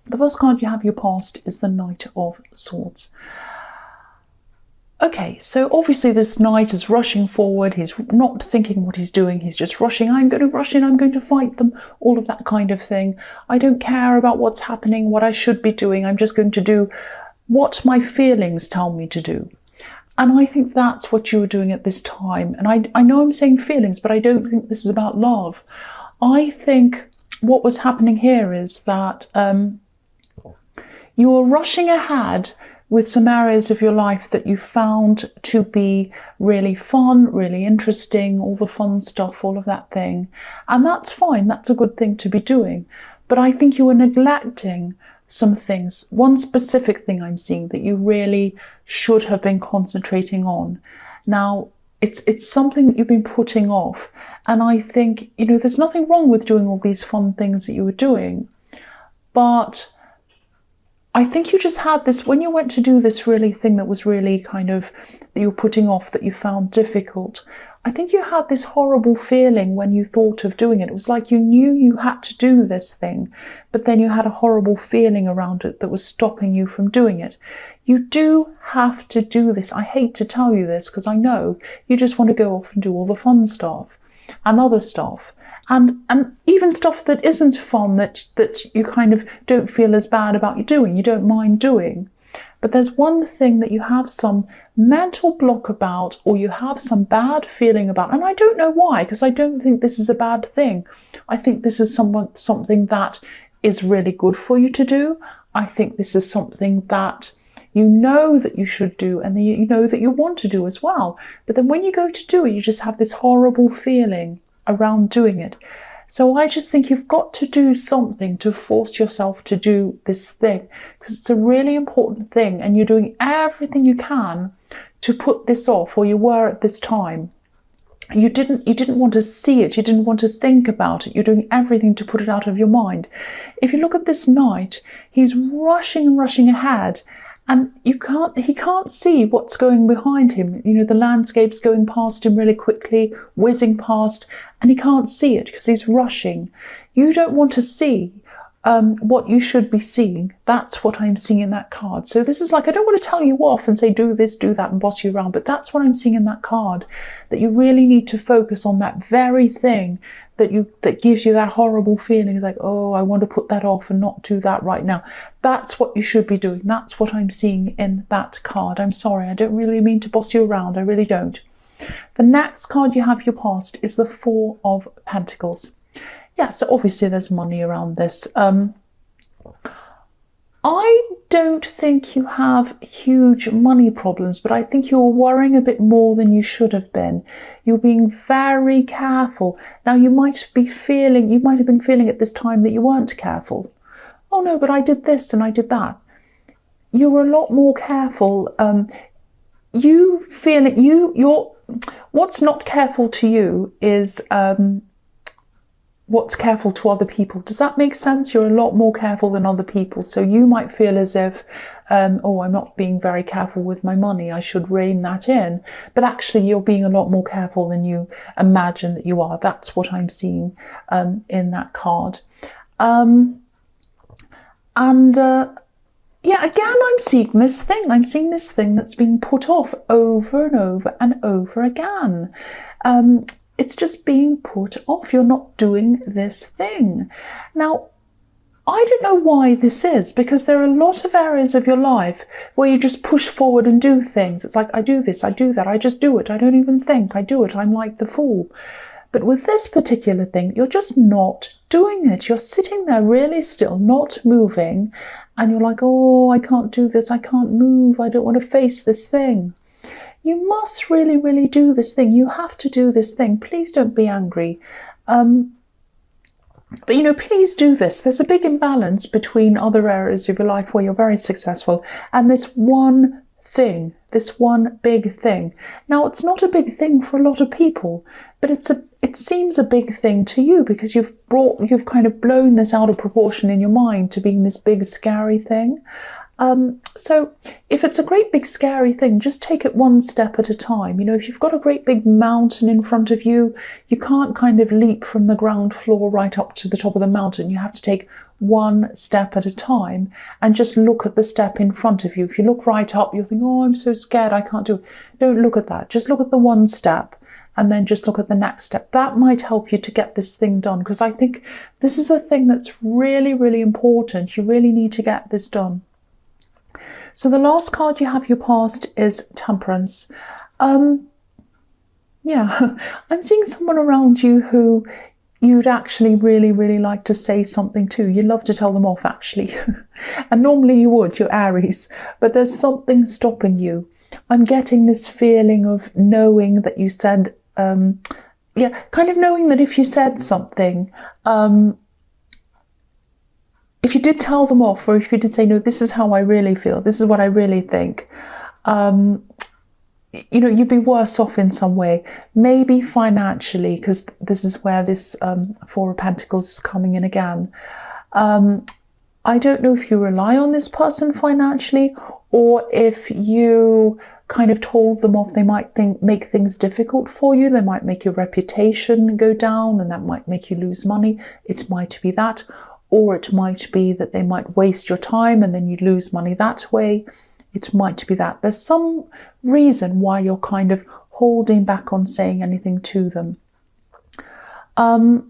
The first card you have your past is the Knight of Swords. Okay, so obviously this knight is rushing forward. He's not thinking what he's doing. He's just rushing. I'm going to rush in. I'm going to fight them. All of that kind of thing. I don't care about what's happening, what I should be doing. I'm just going to do what my feelings tell me to do. And I think that's what you were doing at this time. And I know I'm saying feelings, but I don't think this is about love. I think what was happening here is that you were rushing ahead with some areas of your life that you found to be really fun, really interesting, all the fun stuff, all of that thing. And that's fine, that's a good thing to be doing. But I think you were neglecting some things. One specific thing I'm seeing that you really should have been concentrating on. Now, it's something that you've been putting off. And I think, there's nothing wrong with doing all these fun things that you were doing. But I think you just had this, when you went to do this really thing that was really kind of, that you were putting off, that you found difficult, I think you had this horrible feeling when you thought of doing it. It was like you knew you had to do this thing, but then you had a horrible feeling around it that was stopping you from doing it. You do have to do this. I hate to tell you this because I know you just want to go off and do all the fun stuff and other stuff. And even stuff that isn't fun, that you kind of don't feel as bad about you doing, you don't mind doing. But there's one thing that you have some mental block about, or you have some bad feeling about, and I don't know why, because I don't think this is a bad thing. I think this is something that is really good for you to do. I think this is something that you know that you should do, and you know that you want to do as well. But then when you go to do it, you just have this horrible feeling around doing it. So I just think you've got to do something to force yourself to do this thing, because it's a really important thing, and you're doing everything you can to put this off, or you were at this time. You didn't want to see it, you didn't want to think about it, you're doing everything to put it out of your mind. If you look at this knight, he's rushing and rushing ahead, and he can't see what's going behind him. The landscape's going past him really quickly, whizzing past, and he can't see it because he's rushing. You don't want to see what you should be seeing. That's what I'm seeing in that card. So this is like, I don't want to tell you off and say, do this, do that, and boss you around, but that's what I'm seeing in that card, that you really need to focus on that very thing that gives you that horrible feeling. It's like, oh, I want to put that off and not do that right now. That's what you should be doing. That's what I'm seeing in that card. I'm sorry, I don't really mean to boss you around. I really don't. The next card you have your past is the Four of Pentacles. Yeah, so obviously there's money around this. I don't think you have huge money problems, but I think you're worrying a bit more than you should have been. You're being very careful. Now, you might have been feeling at this time that you weren't careful. Oh no, but I did this and I did that. You're a lot more careful. What's not careful to you is what's careful to other people. Does that make sense? You're a lot more careful than other people. So you might feel as if, oh, I'm not being very careful with my money, I should rein that in. But actually, you're being a lot more careful than you imagine that you are. That's what I'm seeing in that card. Yeah, again, I'm seeing this thing. I'm seeing this thing that's being put off over and over and over again. It's just being put off. You're not doing this thing. Now, I don't know why this is, because there are a lot of areas of your life where you just push forward and do things. It's like, I do this, I do that, I just do it. I don't even think, I do it. I'm like the fool. But with this particular thing, you're just not doing it. You're sitting there really still, not moving. And you're like, oh, I can't do this. I can't move. I don't want to face this thing. You must really, really do this thing. You have to do this thing. Please don't be angry. But, please do this. There's a big imbalance between other areas of your life where you're very successful and this one thing, this one big thing. Now, it's not a big thing for a lot of people, but it seems a big thing to you because you've kind of blown this out of proportion in your mind to being this big, scary thing. So if it's a great big scary thing, just take it one step at a time. You know, if you've got a great big mountain in front of you, you can't kind of leap from the ground floor right up to the top of the mountain. You have to take one step at a time and just look at the step in front of you. If you look right up, you'll think, oh, I'm so scared, I can't do it. Don't look at that. Just look at the one step and then just look at the next step. That might help you to get this thing done, because I think this is a thing that's really, really important. You really need to get this done. So the last card you have your past is Temperance. Yeah, I'm seeing someone around you who you'd actually really, really like to say something to. You'd love to tell them off, actually. And normally you would, you're Aries, but there's something stopping you. I'm getting this feeling of knowing that you said, yeah, kind of knowing that if you said something, if you did tell them off, or if you did say, no, this is how I really feel, this is what I really think, you know, you'd be worse off in some way, maybe financially, because this is where this Four of Pentacles is coming in again. I don't know if you rely on this person financially, or if you kind of told them off, they might make things difficult for you. They might make your reputation go down, and that might make you lose money. It might be that. Or it might be that they might waste your time and then you lose money that way. It might be that. There's some reason why you're kind of holding back on saying anything to them. Yeah,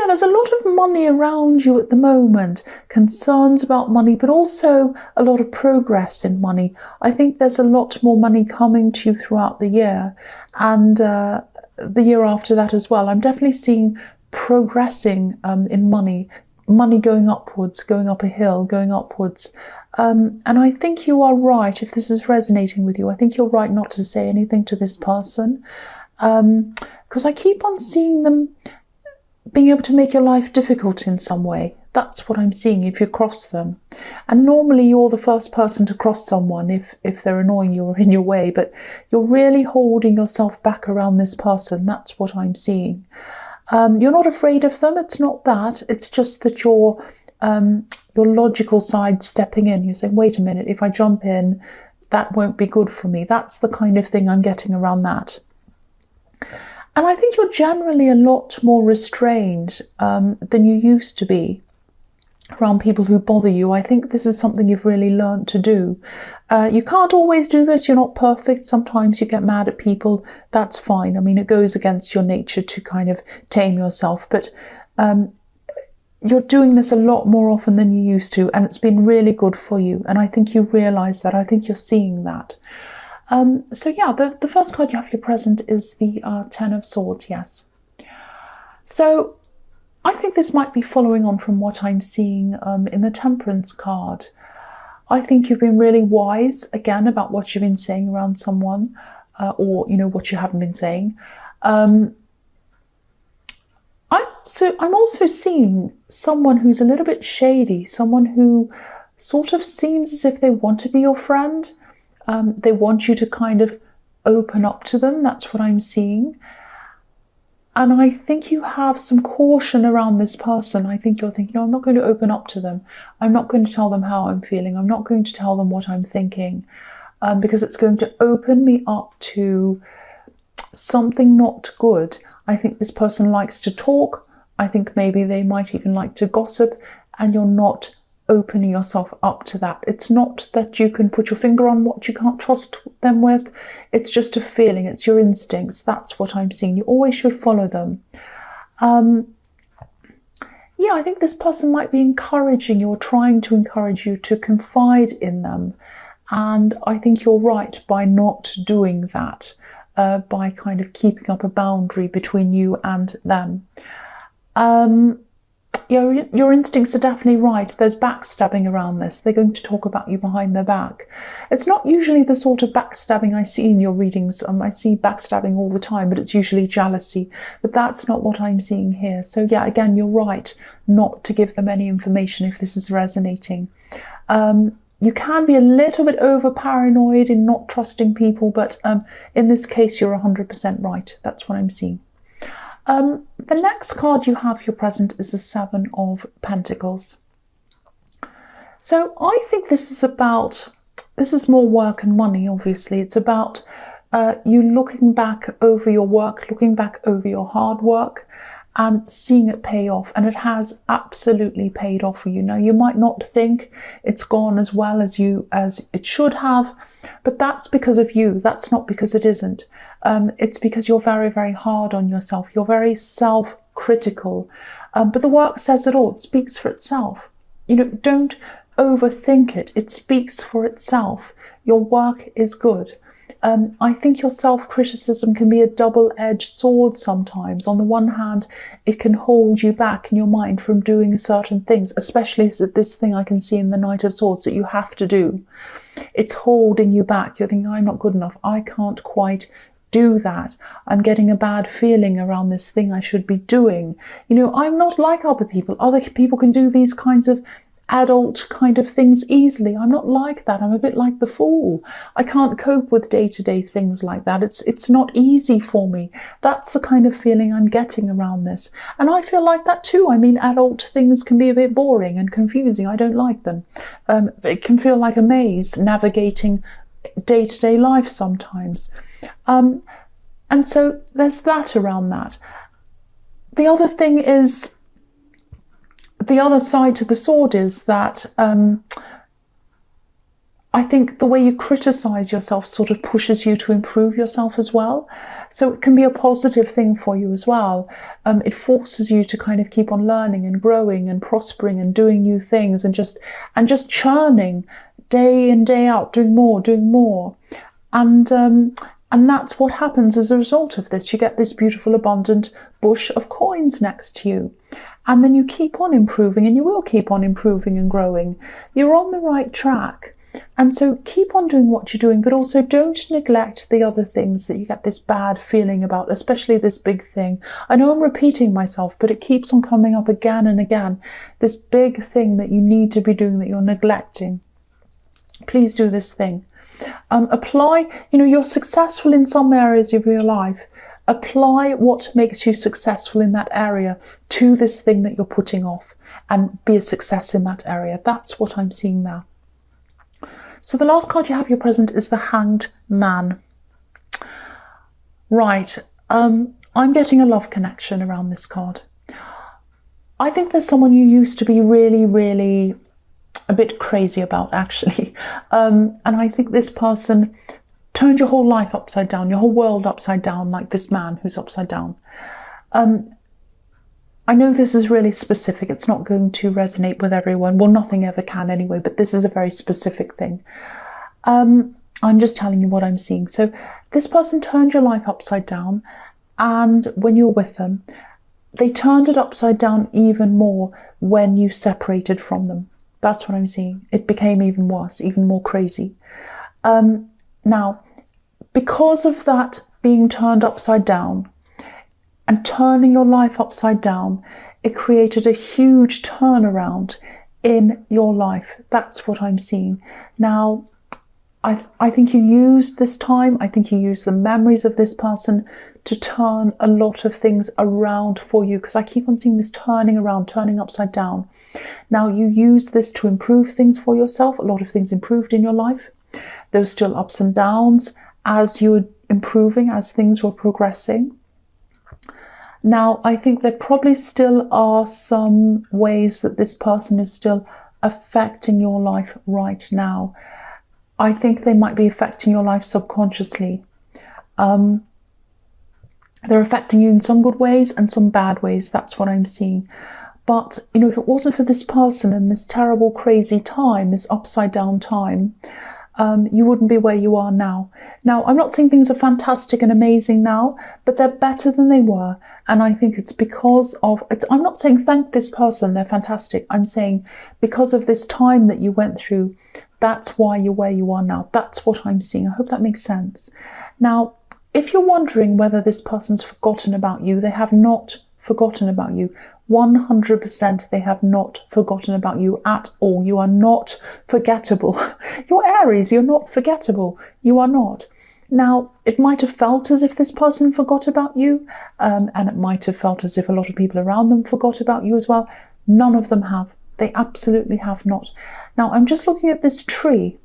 there's a lot of money around you at the moment, concerns about money, but also a lot of progress in money. I think there's a lot more money coming to you throughout the year, and the year after that as well. I'm definitely seeing progressing in money going upwards, going up a hill, going upwards. And I think you are right, if this is resonating with you, I think you're right not to say anything to this person, because I keep on seeing them being able to make your life difficult in some way. That's what I'm seeing if you cross them. And normally you're the first person to cross someone if they're annoying you or in your way, but you're really holding yourself back around this person. That's what I'm seeing. You're not afraid of them. It's not that. It's just that your logical side stepping in. You're saying, wait a minute, if I jump in, that won't be good for me. That's the kind of thing I'm getting around that. And I think you're generally a lot more restrained than you used to be around people who bother you. I think this is something you've really learned to do. You can't always do this. You're not perfect. Sometimes you get mad at people. That's fine. I mean, it goes against your nature to kind of tame yourself. But you're doing this a lot more often than you used to. And it's been really good for you. And I think you realise that. I think you're seeing that. So yeah, the first card you have for your present is the Ten of Swords, yes. So I think this might be following on from what I'm seeing in the Temperance card. I think you've been really wise, again, about what you've been saying around someone, or, you know, what you haven't been saying. I'm also seeing someone who's a little bit shady, someone who sort of seems as if they want to be your friend. They want you to kind of open up to them. That's what I'm seeing. And I think you have some caution around this person. I think you're thinking, no, I'm not going to open up to them. I'm not going to tell them how I'm feeling. I'm not going to tell them what I'm thinking, because it's going to open me up to something not good. I think this person likes to talk. I think maybe they might even like to gossip, and you're not opening yourself up to that. It's not that you can put your finger on what you can't trust them with. It's just a feeling. It's your instincts. That's what I'm seeing. You always should follow them. Yeah, I think this person might be encouraging you or trying to encourage you to confide in them. And I think you're right by not doing that, by kind of keeping up a boundary between you and them. Your instincts are definitely right. There's backstabbing around this. They're going to talk about you behind their back. It's not usually the sort of backstabbing I see in your readings. I see backstabbing all the time, but it's usually jealousy. But that's not what I'm seeing here. So yeah, again, you're right not to give them any information if this is resonating. You can be a little bit over paranoid in not trusting people, but in this case, you're 100% right. That's what I'm seeing. The next card you have for your present is the Seven of Pentacles. So I think this is more work and money, obviously. It's about you looking back over your work, looking back over your hard work and seeing it pay off. And it has absolutely paid off for you. Now, you might not think it's gone as well as it should have, but that's because of you. That's not because it isn't. It's because you're very, very hard on yourself. You're very self-critical. But the work says it all. It speaks for itself. Don't overthink it. It speaks for itself. Your work is good. I think your self-criticism can be a double-edged sword sometimes. On the one hand, it can hold you back in your mind from doing certain things, especially this thing I can see in the Knight of Swords that you have to do. It's holding you back. You're thinking, I'm not good enough. I can't quite do that. I'm getting a bad feeling around this thing I should be doing. I'm not like other people. Other people can do these kinds of adult kind of things easily. I'm not like that. I'm a bit like the fool. I can't cope with day-to-day things like that. It's not easy for me. That's the kind of feeling I'm getting around this. And I feel like that too. I mean, adult things can be a bit boring and confusing. I don't like them. It can feel like a maze navigating day-to-day life sometimes. And so there's that around that. The other thing is, the other side to the sword is that I think the way you criticize yourself sort of pushes you to improve yourself as well. So it can be a positive thing for you as well. It forces you to kind of keep on learning and growing and prospering and doing new things and just churning day in, day out, doing more. And that's what happens as a result of this. You get this beautiful, abundant bush of coins next to you. And then you keep on improving, and you will keep on improving and growing. You're on the right track. And so keep on doing what you're doing, but also don't neglect the other things that you get this bad feeling about, especially this big thing. I know I'm repeating myself, but it keeps on coming up again and again. This big thing that you need to be doing that you're neglecting. Please do this thing. Apply, you're successful in some areas of your life. Apply what makes you successful in that area to this thing that you're putting off and be a success in that area. That's what I'm seeing there. So the last card you have your present is the Hanged Man. Right. I'm getting a love connection around this card. I think there's someone you used to be really, really a bit crazy about, actually. And I think this person turned your whole life upside down, your whole world upside down, like this man who's upside down. I know this is really specific. It's not going to resonate with everyone. Well, nothing ever can anyway, but this is a very specific thing. I'm just telling you what I'm seeing. So this person turned your life upside down, and when you were with them, they turned it upside down even more when you separated from them. That's what I'm seeing. It became even worse, even more crazy. Now, because of that being turned upside down and turning your life upside down, it created a huge turnaround in your life. That's what I'm seeing. Now, I think you used this time, I think you used the memories of this person to turn a lot of things around for you, because I keep on seeing this turning around, turning upside down. Now, you used this to improve things for yourself. A lot of things improved in your life. There were still ups and downs as you were improving, as things were progressing. Now, I think there probably still are some ways that this person is still affecting your life right now. I think they might be affecting your life subconsciously. They're affecting you in some good ways and some bad ways. That's what I'm seeing. But, if it wasn't for this person and this terrible, crazy time, this upside down time, you wouldn't be where you are now. Now, I'm not saying things are fantastic and amazing now, but they're better than they were. And I think it's because of, I'm not saying thank this person, they're fantastic. I'm saying because of this time that you went through, that's why you're where you are now. That's what I'm seeing. I hope that makes sense. Now, if you're wondering whether this person's forgotten about you, they have not forgotten about you. 100% they have not forgotten about you at all. You are not forgettable. You're Aries, you're not forgettable. You are not. Now, it might have felt as if this person forgot about you, and it might have felt as if a lot of people around them forgot about you as well. None of them have. They absolutely have not. Now, I'm just looking at this tree,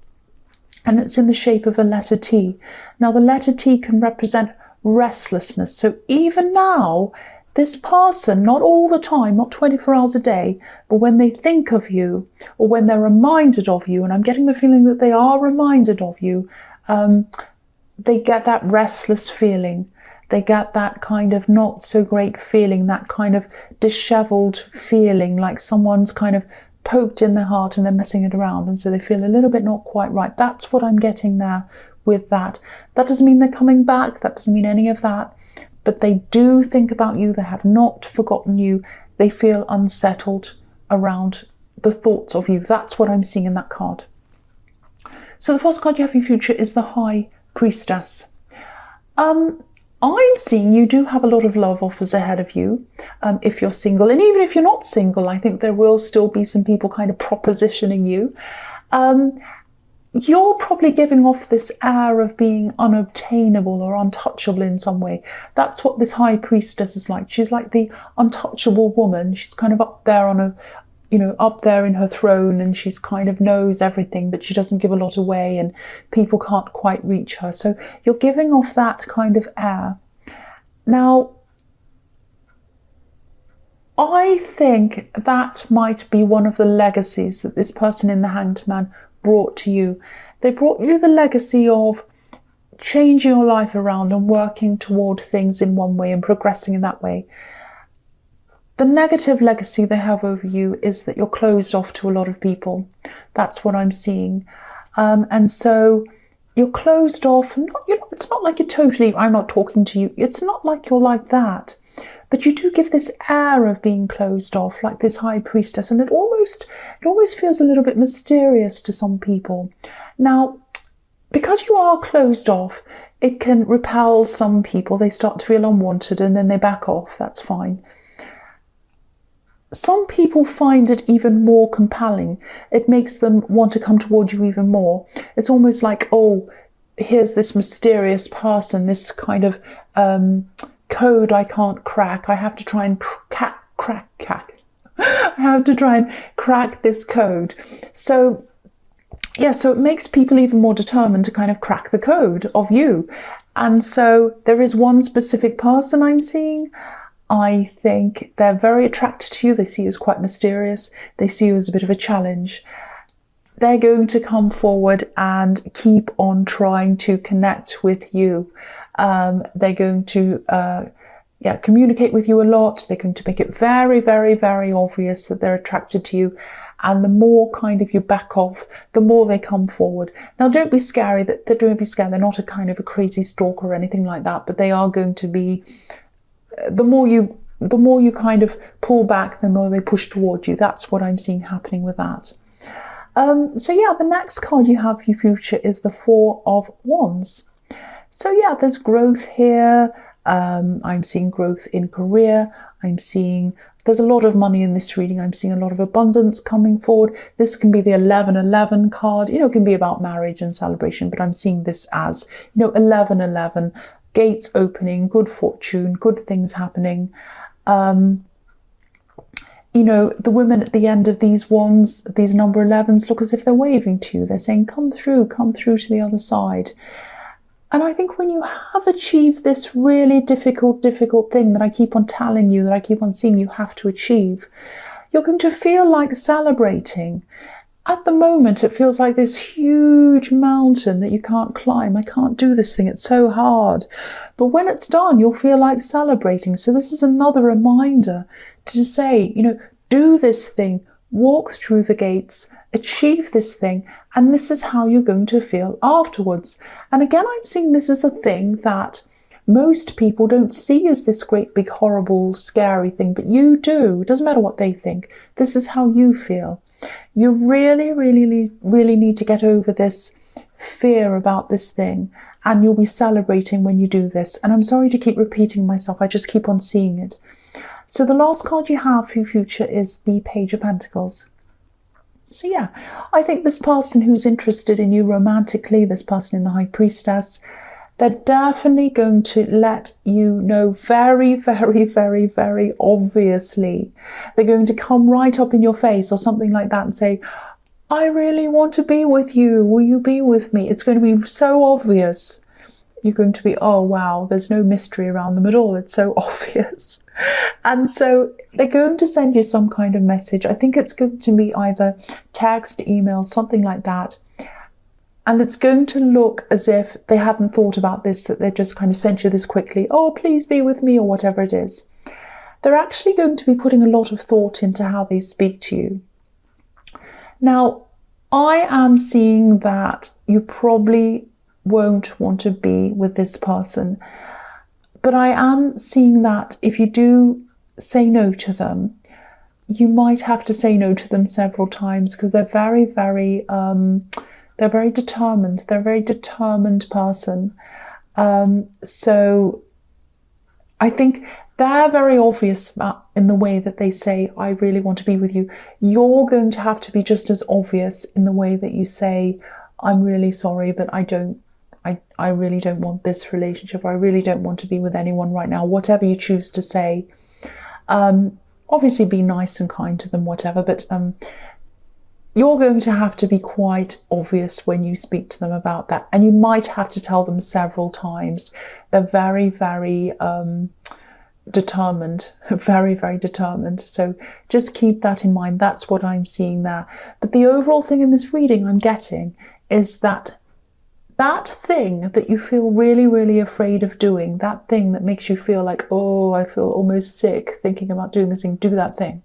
and it's in the shape of a letter T. Now, the letter T can represent restlessness. So even now, this person, not all the time, not 24 hours a day, but when they think of you or when they're reminded of you, and I'm getting the feeling that they are reminded of you, they get that restless feeling. They get that kind of not so great feeling, that kind of disheveled feeling, like someone's kind of poked in their heart and they're messing it around, and so they feel a little bit not quite right. That's what I'm getting there with that. That doesn't mean they're coming back. That doesn't mean any of that. But they do think about you. They have not forgotten you. They feel unsettled around the thoughts of you. That's what I'm seeing in that card. So the first card you have in future is the High Priestess. I'm seeing you do have a lot of love offers ahead of you if you're single. And even if you're not single, I think there will still be some people kind of propositioning you. You're probably giving off this air of being unobtainable or untouchable in some way. That's what this High Priestess is like. She's like the untouchable woman. She's kind of up there on a, up there in her throne, and she's kind of knows everything, but she doesn't give a lot away and people can't quite reach her. So you're giving off that kind of air. Now, I think that might be one of the legacies that this person in the Hanged Man brought to you. They brought you the legacy of changing your life around and working toward things in one way and progressing in that way. The negative legacy they have over you is that you're closed off to a lot of people. That's what I'm seeing. And so you're closed off. It's not like you're totally, I'm not talking to you. It's not like you're like that. But you do give this air of being closed off, like this High Priestess, and it almost feels a little bit mysterious to some people. Now, because you are closed off, it can repel some people. They start to feel unwanted and then they back off. That's fine. Some people find it even more compelling. It makes them want to come toward you even more. It's almost like, oh, here's this mysterious person, this kind of code I can't crack. I have to try and crack. I have to try and crack this code. So yeah, so it makes people even more determined to kind of crack the code of you. And so there is one specific person I'm seeing. I think they're very attracted to you. They see you as quite mysterious. They see you as a bit of a challenge. They're going to come forward and keep on trying to connect with you. They're going to communicate with you a lot. They're going to make it very, very, very obvious that they're attracted to you. And the more kind of you back off, the more they come forward. Now, don't be scary. Don't be scared. They're not a kind of a crazy stalker or anything like that. But they are going to be. The more you kind of pull back, the more they push toward you. That's what I'm seeing happening with that. So yeah, the next card you have for your future is the Four of Wands. So yeah, there's growth here. I'm seeing growth in career. I'm seeing there's a lot of money in this reading. I'm seeing a lot of abundance coming forward. This can be the 1111 card. It can be about marriage and celebration, but I'm seeing this as, 1111. Gates opening, good fortune, good things happening. The women at the end of these wands, these number 11s, look as if they're waving to you. They're saying, come through to the other side. And I think when you have achieved this really difficult thing that I keep on telling you, that I keep on seeing you have to achieve, you're going to feel like celebrating. At the moment, it feels like this huge mountain that you can't climb. I can't do this thing. It's so hard. But when it's done, you'll feel like celebrating. So this is another reminder to say, do this thing, walk through the gates, achieve this thing, and this is how you're going to feel afterwards. And again, I'm seeing this as a thing that most people don't see as this great, big, horrible, scary thing, but you do. It doesn't matter what they think. This is how you feel. You really, really, really need to get over this fear about this thing, and you'll be celebrating when you do this. And I'm sorry to keep repeating myself. I just keep on seeing it. So the last card you have for your future is the Page of Pentacles. So yeah, I think this person who's interested in you romantically, this person in the High Priestess, They're definitely going to let you know very, very, very, very obviously. They're going to come right up in your face or something like that and say, I really want to be with you. Will you be with me? It's going to be so obvious. You're going to be, oh, wow, there's no mystery around them at all. It's so obvious. And so they're going to send you some kind of message. I think it's going to be either text, email, something like that. And it's going to look as if they hadn't thought about this, that they just kind of sent you this quickly. Oh, please be with me, or whatever it is. They're actually going to be putting a lot of thought into how they speak to you. Now, I am seeing that you probably won't want to be with this person. But I am seeing that if you do say no to them, you might have to say no to them several times, because they're very, very... they're very determined. They're a very determined person. So I think they're very obvious in the way that they say, I really want to be with you. You're going to have to be just as obvious in the way that you say, I'm really sorry, but I really don't want this relationship. I really don't want to be with anyone right now. Whatever you choose to say. Obviously be nice and kind to them, whatever, but you're going to have to be quite obvious when you speak to them about that. And you might have to tell them several times. They're very, very determined, very, very determined. So just keep that in mind. That's what I'm seeing there. But the overall thing in this reading I'm getting is that thing that you feel really, really afraid of doing, that thing that makes you feel like, oh, I feel almost sick thinking about doing this thing, do that thing.